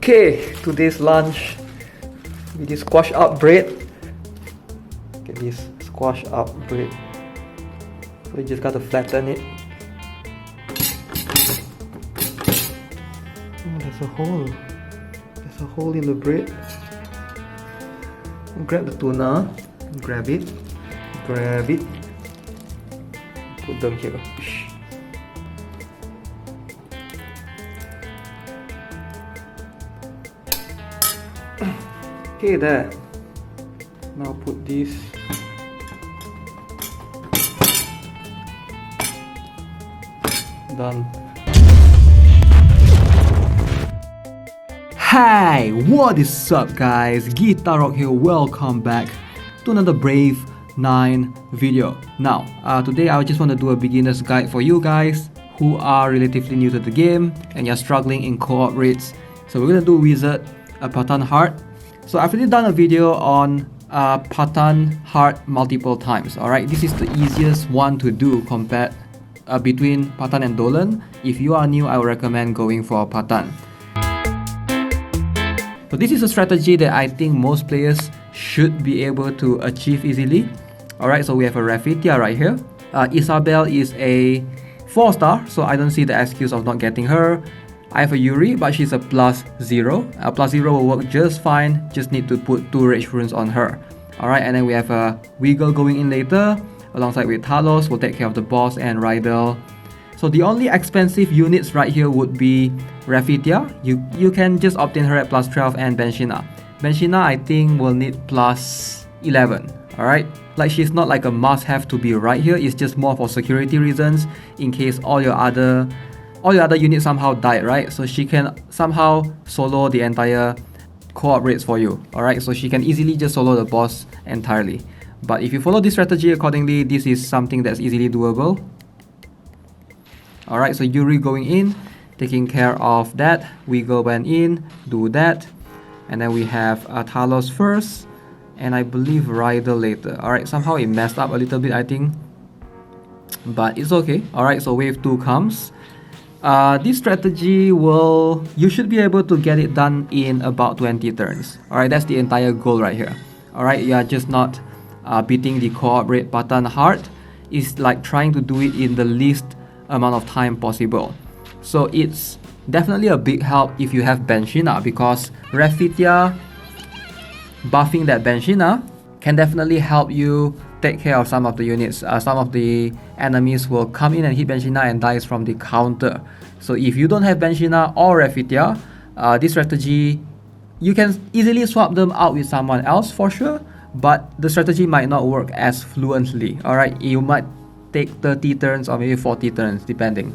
Okay, today's lunch with this squash up bread. Get this squash up bread. So you just gotta flatten it. Oh, there's a hole. There's a hole in the bread. Grab the tuna. Grab it. Grab it. Put them here. Okay, there. Now put this. Done. Hi, what is up guys? Guitar Rock here, welcome back to another Brave 9 video. Now, today I just want to do a beginner's guide for you guys who are relatively new to the game and you're struggling in co-op raids. So we're gonna do Wizard Patan Hard. So I've already done a video on Patan Hard multiple times. Alright, this is the easiest one to do compared between Patan and Dolan. If you are new, I would recommend going for Patan. So this is a strategy that I think most players should be able to achieve easily. Alright, so we have a Refugia right here. Isabel is a 4-star, so I don't see the excuse of not getting her. I have a Yuri, but she's a +0. A +0 will work just fine, just need to put 2 rage runes on her. Alright, and then we have a Wiggle going in later, alongside with Talos, will take care of the boss, and Rydell. So the only expensive units right here would be Refugia. You can just obtain her at +12 and Benshina. Benshina I think will need +11. Alright, like she's not like a must-have to be right here, it's just more for security reasons in case all your other units somehow died, right? So she can somehow solo the entire co-op raids for you. Alright, so she can easily just solo the boss entirely. But if you follow this strategy accordingly, this is something that's easily doable. Alright, so Yuri going in, taking care of that. Wiggle went in, do that. And then we have Talos first, and I believe Rydell later. Alright, somehow it messed up a little bit, I think. But it's okay. Alright, so wave 2 comes. This strategy you should be able to get it done in about 20 turns. Alright, that's the entire goal right here. Alright, you are just not beating the co-op raid Patan Hard. It's like trying to do it in the least amount of time possible. So it's definitely a big help if you have Benshina, because Refugia buffing that Benshina can definitely help you take care of some of the units. Some of the enemies will come in and hit Benshina and dies from the counter. So if you don't have Benshina or Refugia, this strategy, you can easily swap them out with someone else for sure, but the strategy might not work as fluently. Alright, you might take 30 turns or maybe 40 turns depending.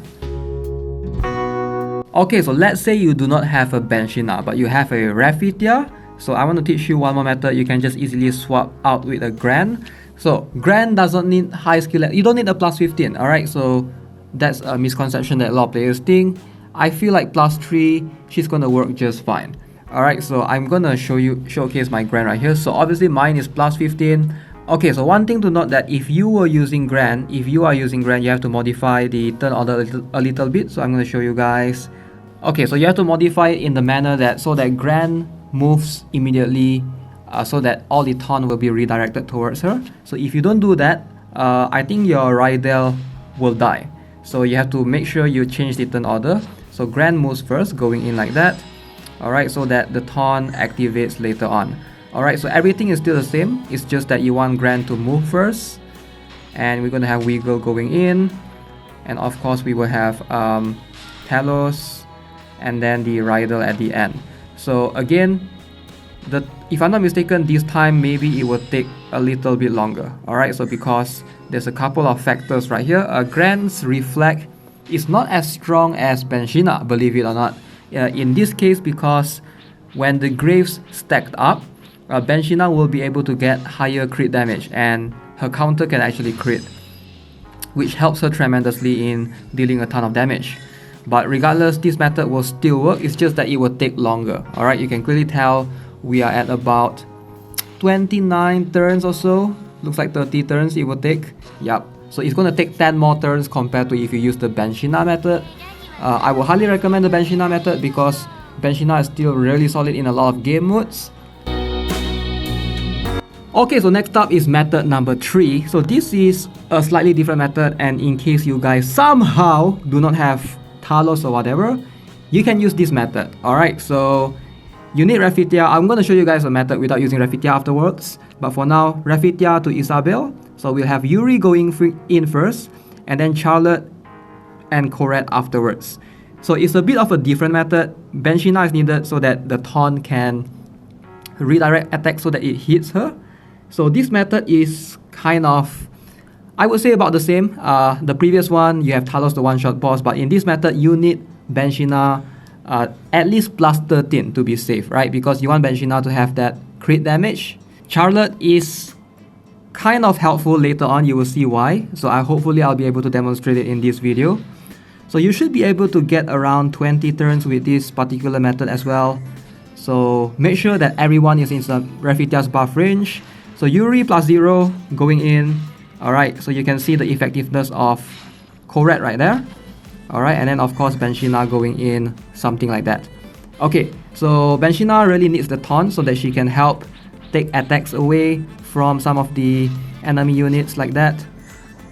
Okay, so let's say you do not have a Benshina, but you have a Refugia. So I want to teach you one more method. You can just easily swap out with a Gran. So Gran doesn't need high skill. You don't need a +15. Alright, so that's a misconception that a lot of players think. I feel like +3, she's gonna work just fine. Alright, so I'm gonna showcase my Gran right here. So obviously mine is +15. Okay, so one thing to note that if you are using Gran, you have to modify the turn order a little bit. So I'm gonna show you guys. Okay, so you have to modify it in the manner that Gran moves immediately, so that all the taunt will be redirected towards her. So if you don't do that, I think your Rydell will die. So you have to make sure you change the turn order. So Gran moves first, going in like that. Alright, so that the taunt activates later on. Alright, so everything is still the same. It's just that you want Gran to move first. And we're gonna have Wiggle going in. And of course we will have Talos and then the Rydell at the end. So again, if I'm not mistaken, this time maybe it will take a little bit longer. Alright, so because there's a couple of factors right here. Gran's reflect is not as strong as Benshina, believe it or not. In this case, because when the graves stacked up, Benshina will be able to get higher crit damage, and her counter can actually crit, which helps her tremendously in dealing a ton of damage. But regardless, this method will still work, it's just that it will take longer. Alright, you can clearly tell we are at about 29 turns or so. Looks like 30 turns it will take. Yup. So it's going to take 10 more turns compared to if you use the Benshina method. I would highly recommend the Benshina method because Benshina is still really solid in a lot of game modes. Okay, so next up is method number 3. So this is a slightly different method, and in case you guys somehow do not have Talos or whatever, you can use this method. Alright, so you need Refugia. I'm going to show you guys a method without using Refugia afterwards. But for now, Refugia to Isabel. So we'll have Yuri going in first, and then Charlotte and Corette afterwards. So it's a bit of a different method. Benshina is needed so that the taunt can redirect attack so that it hits her. So this method is kind of, I would say, about the same. The previous one, you have Talos the one-shot boss, but in this method, you need Benshina at least plus 13 to be safe, right? Because you want Benshina to have that crit damage. Charlotte is kind of helpful later on, you will see why. So hopefully I'll be able to demonstrate it in this video. So you should be able to get around 20 turns with this particular method as well. So make sure that everyone is in some Refugia's buff range. So Yuri plus 0 going in. Alright, so you can see the effectiveness of Corette right there. Alright, and then of course Benshina going in, something like that. Okay, so Benshina really needs the taunt so that she can help take attacks away from some of the enemy units like that.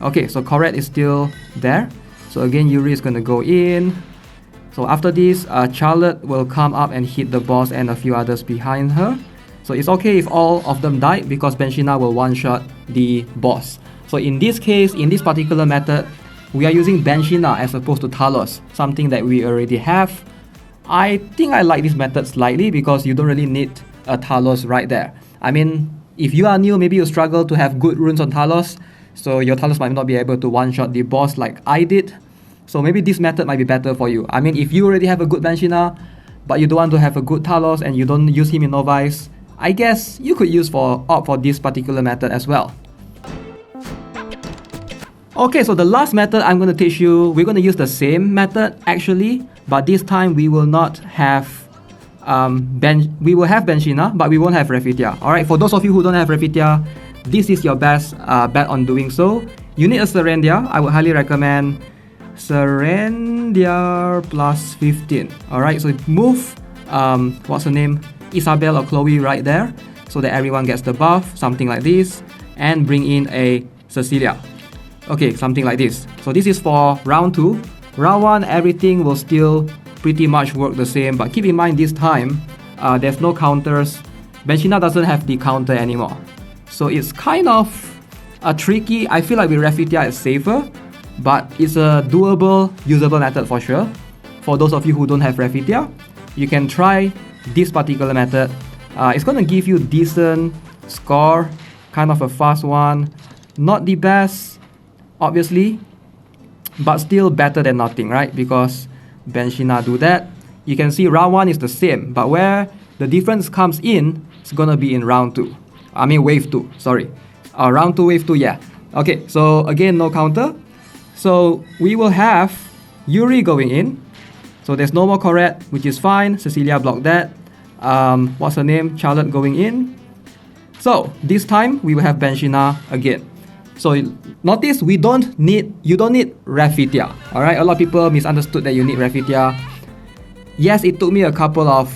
Okay, so Corette is still there. So again, Yuri is going to go in. So after this, Charlotte will come up and hit the boss and a few others behind her. So it's okay if all of them died because Benshina will one-shot the boss. So in this case, in this particular method, we are using Benshina as opposed to Talos, something that we already have. I think I like this method slightly because you don't really need a Talos right there. I mean, if you are new, maybe you struggle to have good runes on Talos, so your Talos might not be able to one-shot the boss like I did. So maybe this method might be better for you. I mean, if you already have a good Benshina, but you don't want to have a good Talos and you don't use him in Novice, I guess you could opt for this particular method as well. Okay, so the last method I'm going to teach you, we're going to use the same method actually, but this time we will not have we will have Benshina, but we won't have Refugia. Alright, for those of you who don't have Refugia, this is your best bet on doing so. You need a Serendia. I would highly recommend Serendia plus 15. Alright, so move what's her name? Isabel or Chloe right there so that everyone gets the buff, something like this, and bring in a Cecilia. Okay, something like this. So this is for round 2. Round 1, everything will still pretty much work the same, but keep in mind this time there's no counters. Benshina doesn't have the counter anymore, so it's kind of tricky. I feel like with Refugia it's safer, but it's a doable, usable method for sure. For those of you who don't have Refugia, you can try this particular method. It's gonna give you decent score, kind of a fast one. Not the best, obviously, but still better than nothing, right? Because Benshina do that. You can see round 1 is the same, but where the difference comes in, it's gonna be in round 2. I mean wave 2, sorry. Round 2, wave 2, yeah. Okay, so again, no counter. So we will have Yuri going in. So there's no more Corette, which is fine. Cecilia blocked that. What's her name? Charlotte going in. So this time we will have Benshina again. So notice you don't need Refugia. Alright, a lot of people misunderstood that you need Refugia. Yes, it took me a couple of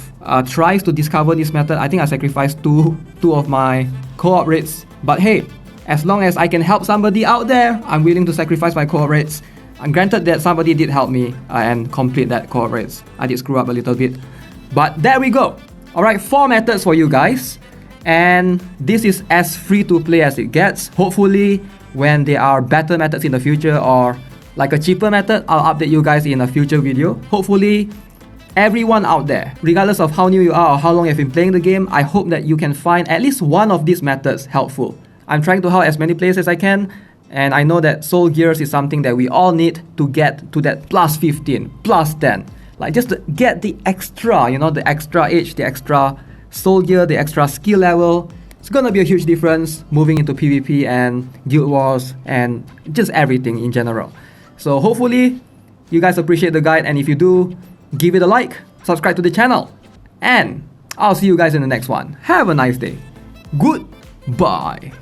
tries to discover this method. I think I sacrificed two of my co-op rates. But hey, as long as I can help somebody out there, I'm willing to sacrifice my co-op rates. And granted that somebody did help me and complete that co-op rates. I did screw up a little bit. But there we go. Alright, 4 methods for you guys. And this is as free to play as it gets. Hopefully, when there are better methods in the future or like a cheaper method, I'll update you guys in a future video. Hopefully, everyone out there, regardless of how new you are or how long you've been playing the game, I hope that you can find at least one of these methods helpful. I'm trying to help as many players as I can, and I know that Soul Gears is something that we all need to get to that plus 15, plus 10. Like just to get the extra, the extra edge, the extra Soul Gear, the extra skill level. It's gonna be a huge difference moving into PvP and Guild Wars and just everything in general. So hopefully you guys appreciate the guide, and if you do, give it a like, subscribe to the channel, and I'll see you guys in the next one. Have a nice day. Goodbye.